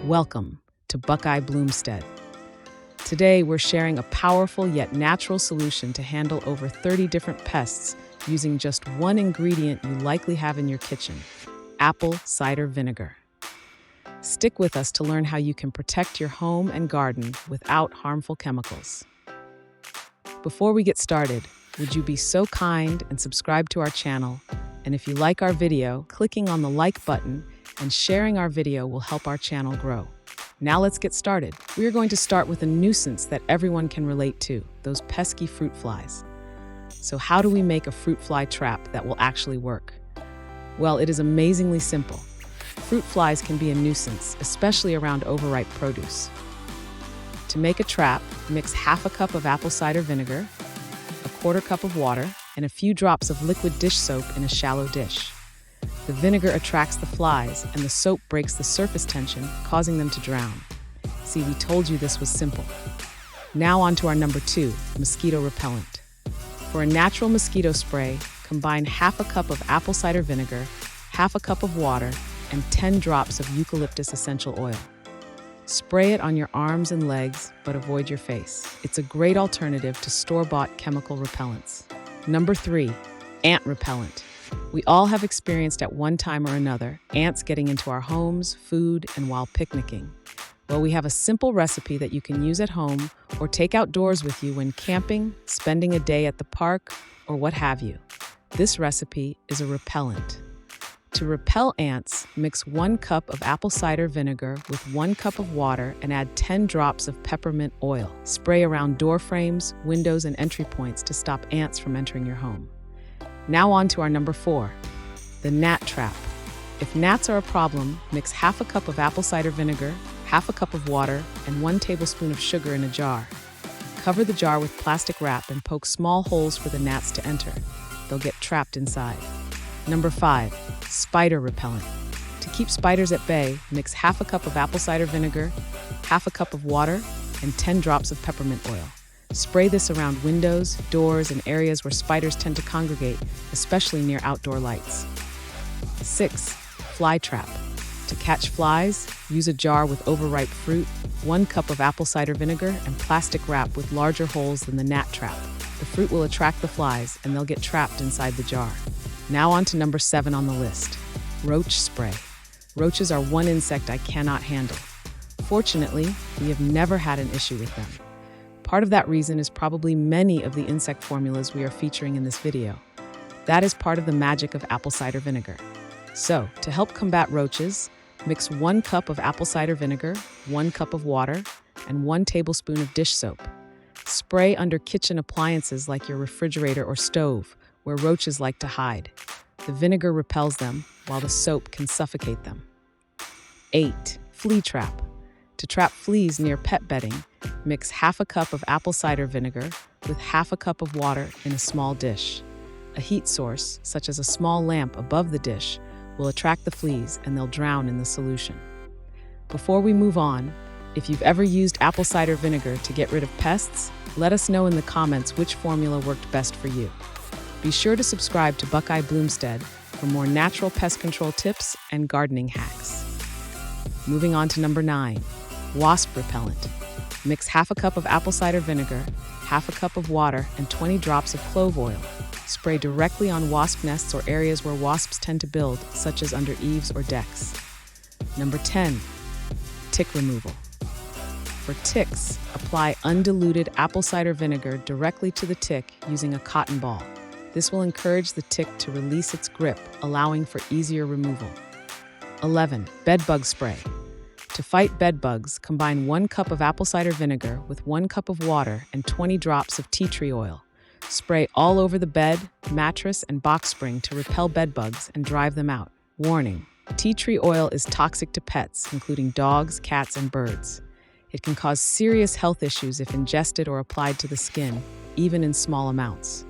Welcome to Buckeye Bloomstead. Today, we're sharing a powerful yet natural solution to handle over 30 different pests using just one ingredient you likely have in your kitchen: apple cider vinegar. Stick with us to learn how you can protect your home and garden without harmful chemicals. Before we get started, would you be so kind and subscribe to our channel? And if you like our video, clicking on the like button and sharing our video will help our channel grow. Now let's get started. We are going to start with a nuisance that everyone can relate to: those pesky fruit flies. So how do we make a fruit fly trap that will actually work? Well, it is amazingly simple. Fruit flies can be a nuisance, especially around overripe produce. To make a trap, mix half a cup of apple cider vinegar, a quarter cup of water, and a few drops of liquid dish soap in a shallow dish. The vinegar attracts the flies, and the soap breaks the surface tension, causing them to drown. See, we told you this was simple. Now on to our number 2, mosquito repellent. For a natural mosquito spray, combine half a cup of apple cider vinegar, half a cup of water, and 10 drops of eucalyptus essential oil. Spray it on your arms and legs, but avoid your face. It's a great alternative to store-bought chemical repellents. Number 3, ant repellent. We all have experienced at one time or another ants getting into our homes, food, and while picnicking. Well, we have a simple recipe that you can use at home or take outdoors with you when camping, spending a day at the park, or what have you. This recipe is a repellent. To repel ants, mix 1 cup of apple cider vinegar with 1 cup of water and add 10 drops of peppermint oil. Spray around door frames, windows, and entry points to stop ants from entering your home. Now on to our number 4, the gnat trap. If gnats are a problem, mix half a cup of apple cider vinegar, half a cup of water, and 1 tablespoon of sugar in a jar. Cover the jar with plastic wrap and poke small holes for the gnats to enter. They'll get trapped inside. Number 5, spider repellent. To keep spiders at bay, mix half a cup of apple cider vinegar, half a cup of water, and 10 drops of peppermint oil. Spray this around windows, doors, and areas where spiders tend to congregate, especially near outdoor lights. 6, fly trap. To catch flies, use a jar with overripe fruit, 1 cup of apple cider vinegar, and plastic wrap with larger holes than the gnat trap. The fruit will attract the flies, and they'll get trapped inside the jar. Now on to number 7 on the list, roach spray. Roaches are one insect I cannot handle. Fortunately, we have never had an issue with them. Part of that reason is probably many of the insect formulas we are featuring in this video. That is part of the magic of apple cider vinegar. So, to help combat roaches, mix 1 cup of apple cider vinegar, 1 cup of water, and 1 tablespoon of dish soap. Spray under kitchen appliances like your refrigerator or stove, where roaches like to hide. The vinegar repels them, while the soap can suffocate them. 8, flea trap. To trap fleas near pet bedding, mix half a cup of apple cider vinegar with half a cup of water in a small dish. A heat source, such as a small lamp above the dish, will attract the fleas and they'll drown in the solution. Before we move on, if you've ever used apple cider vinegar to get rid of pests, let us know in the comments which formula worked best for you. Be sure to subscribe to Buckeye Bloomstead for more natural pest control tips and gardening hacks. Moving on to number 9, wasp repellent. Mix half a cup of apple cider vinegar, half a cup of water, and 20 drops of clove oil. Spray directly on wasp nests or areas where wasps tend to build, such as under eaves or decks. Number 10, tick removal. For ticks, apply undiluted apple cider vinegar directly to the tick using a cotton ball. This will encourage the tick to release its grip, allowing for easier removal. 11, bedbug spray. To fight bedbugs, combine 1 cup of apple cider vinegar with 1 cup of water and 20 drops of tea tree oil. Spray all over the bed, mattress, and box spring to repel bedbugs and drive them out. Warning: tea tree oil is toxic to pets, including dogs, cats, and birds. It can cause serious health issues if ingested or applied to the skin, even in small amounts.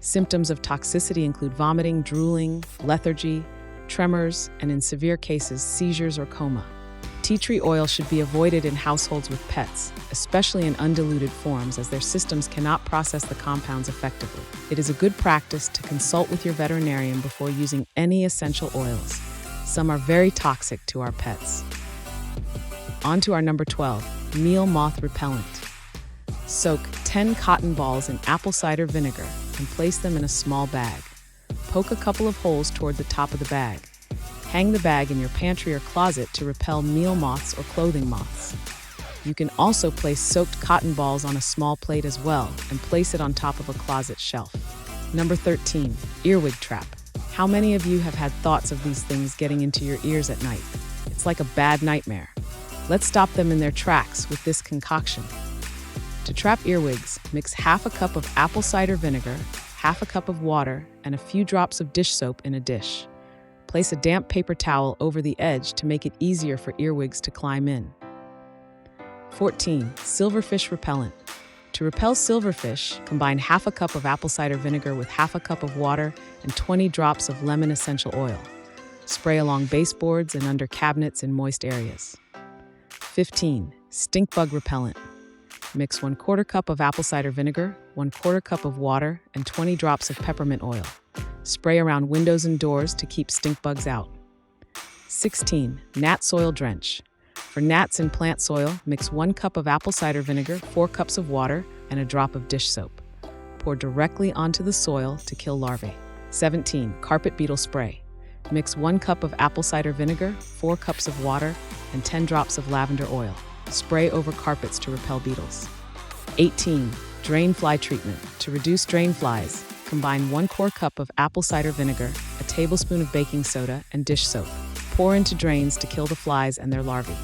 Symptoms of toxicity include vomiting, drooling, lethargy, tremors, and in severe cases, seizures or coma. Tea tree oil should be avoided in households with pets, especially in undiluted forms, as their systems cannot process the compounds effectively. It is a good practice to consult with your veterinarian before using any essential oils. Some are very toxic to our pets. On to our number 12, meal moth repellent. Soak 10 cotton balls in apple cider vinegar and place them in a small bag. Poke a couple of holes toward the top of the bag. Hang the bag in your pantry or closet to repel meal moths or clothing moths. You can also place soaked cotton balls on a small plate as well and place it on top of a closet shelf. Number 13, earwig trap. How many of you have had thoughts of these things getting into your ears at night? It's like a bad nightmare. Let's stop them in their tracks with this concoction. To trap earwigs, mix half a cup of apple cider vinegar, half a cup of water, and a few drops of dish soap in a dish. Place a damp paper towel over the edge to make it easier for earwigs to climb in. 14. Silverfish repellent. To repel silverfish, combine half a cup of apple cider vinegar with half a cup of water and 20 drops of lemon essential oil. Spray along baseboards and under cabinets in moist areas. 15. Stink bug repellent. Mix 1/4 cup of apple cider vinegar, 1/4 cup of water, and 20 drops of peppermint oil. Spray around windows and doors to keep stink bugs out. 16. Gnat soil drench. For gnats in plant soil, mix 1 cup of apple cider vinegar, 4 cups of water, and a drop of dish soap. Pour directly onto the soil to kill larvae. 17. Carpet beetle spray. Mix 1 cup of apple cider vinegar, 4 cups of water, and 10 drops of lavender oil. Spray over carpets to repel beetles. 18. Drain fly treatment. To reduce drain flies, combine 1/4 cup of apple cider vinegar, a tablespoon of baking soda, and dish soap. Pour into drains to kill the flies and their larvae.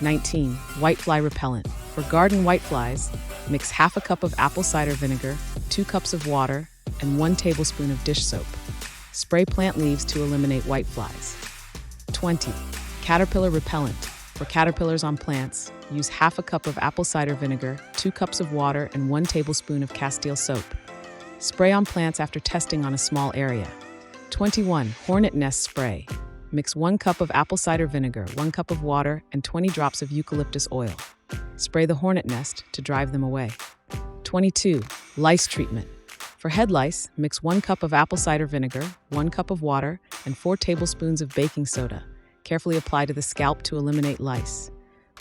19. Whitefly repellent. For garden whiteflies, mix half a cup of apple cider vinegar, 2 cups of water, and 1 tablespoon of dish soap. Spray plant leaves to eliminate whiteflies. 20. Caterpillar repellent. For caterpillars on plants, use half a cup of apple cider vinegar, 2 cups of water, and 1 tablespoon of Castile soap. Spray on plants after testing on a small area. 21. Hornet nest spray. Mix 1 cup of apple cider vinegar, 1 cup of water, and 20 drops of eucalyptus oil. Spray the hornet nest to drive them away. 22. Lice treatment. For head lice, mix 1 cup of apple cider vinegar, 1 cup of water, and 4 tablespoons of baking soda. Carefully apply to the scalp to eliminate lice.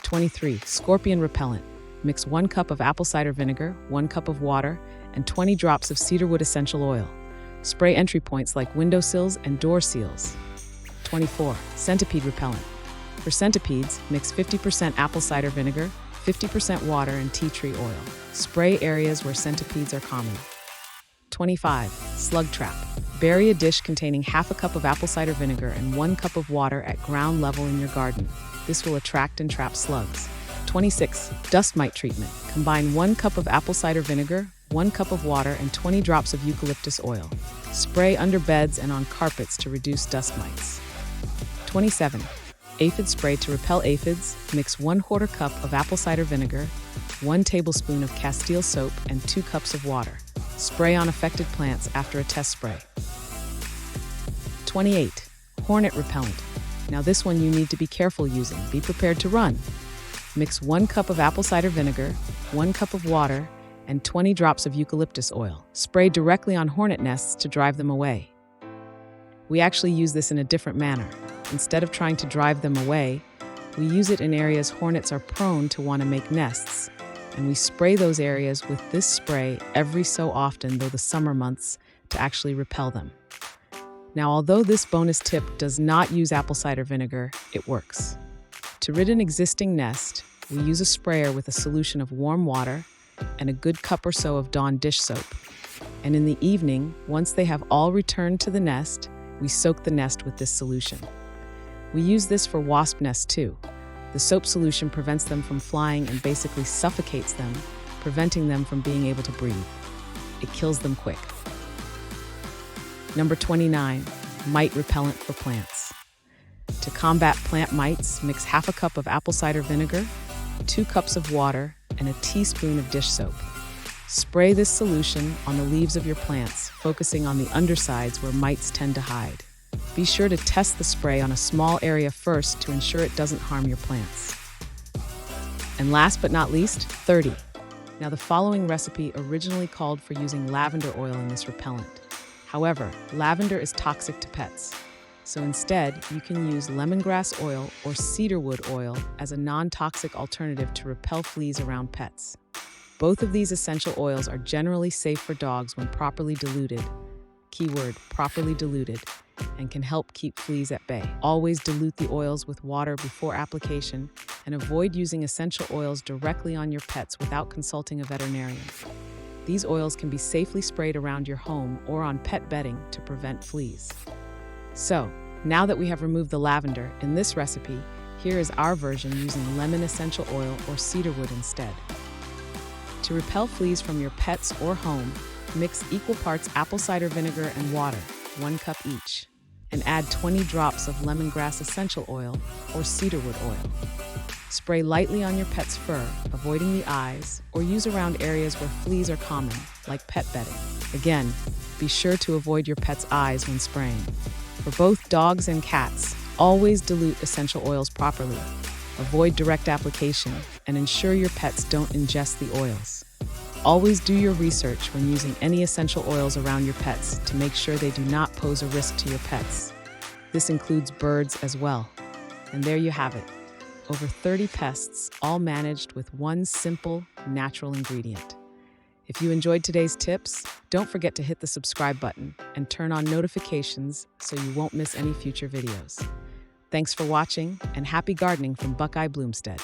23. Scorpion repellent. Mix 1 cup of apple cider vinegar, 1 cup of water, and 20 drops of cedarwood essential oil. Spray entry points like windowsills and door seals. 24. Centipede repellent. For centipedes, mix 50% apple cider vinegar, 50% water, and tea tree oil. Spray areas where centipedes are common. 25. Slug trap. Bury a dish containing half a cup of apple cider vinegar and 1 cup of water at ground level in your garden. This will attract and trap slugs. 26. Dust mite treatment. Combine 1 cup of apple cider vinegar, 1 cup of water, and 20 drops of eucalyptus oil. Spray under beds and on carpets to reduce dust mites. 27. Aphid spray. To repel aphids, mix 1/4 cup of apple cider vinegar, 1 tablespoon of Castile soap, and 2 cups of water. Spray on affected plants after a test spray. 28. Hornet repellent. Now this one you need to be careful using. Be prepared to run. Mix 1 cup of apple cider vinegar, 1 cup of water, and 20 drops of eucalyptus oil. Spray directly on hornet nests to drive them away. We actually use this in a different manner. Instead of trying to drive them away, we use it in areas hornets are prone to want to make nests, and we spray those areas with this spray every so often, though the summer months, to actually repel them. Now, although this bonus tip does not use apple cider vinegar, it works. To rid an existing nest, we use a sprayer with a solution of warm water and a good cup or so of Dawn dish soap. And in the evening, once they have all returned to the nest, we soak the nest with this solution. We use this for wasp nests too. The soap solution prevents them from flying and basically suffocates them, preventing them from being able to breathe. It kills them quick. Number 29, mite repellent for plants. To combat plant mites, mix half a cup of apple cider vinegar, 2 cups of water, and a teaspoon of dish soap. Spray this solution on the leaves of your plants, focusing on the undersides where mites tend to hide. Be sure to test the spray on a small area first to ensure it doesn't harm your plants. And last but not least, 30. Now, the following recipe originally called for using lavender oil in this repellent. However, lavender is toxic to pets. So instead, you can use lemongrass oil or cedarwood oil as a non-toxic alternative to repel fleas around pets. Both of these essential oils are generally safe for dogs when properly diluted, keyword, properly diluted, and can help keep fleas at bay. Always dilute the oils with water before application and avoid using essential oils directly on your pets without consulting a veterinarian. These oils can be safely sprayed around your home or on pet bedding to prevent fleas. So, now that we have removed the lavender, in this recipe, here is our version using lemon essential oil or cedarwood instead. To repel fleas from your pets or home, mix equal parts apple cider vinegar and water, 1 cup each, and add 20 drops of lemongrass essential oil or cedarwood oil. Spray lightly on your pet's fur, avoiding the eyes, or use around areas where fleas are common, like pet bedding. Again, be sure to avoid your pet's eyes when spraying. For both dogs and cats, always dilute essential oils properly. Avoid direct application and ensure your pets don't ingest the oils. Always do your research when using any essential oils around your pets to make sure they do not pose a risk to your pets. This includes birds as well. And there you have it. Over 30 pests, all managed with one simple, natural ingredient. If you enjoyed today's tips, don't forget to hit the subscribe button and turn on notifications so you won't miss any future videos. Thanks for watching, and happy gardening from Buckeye Bloomstead.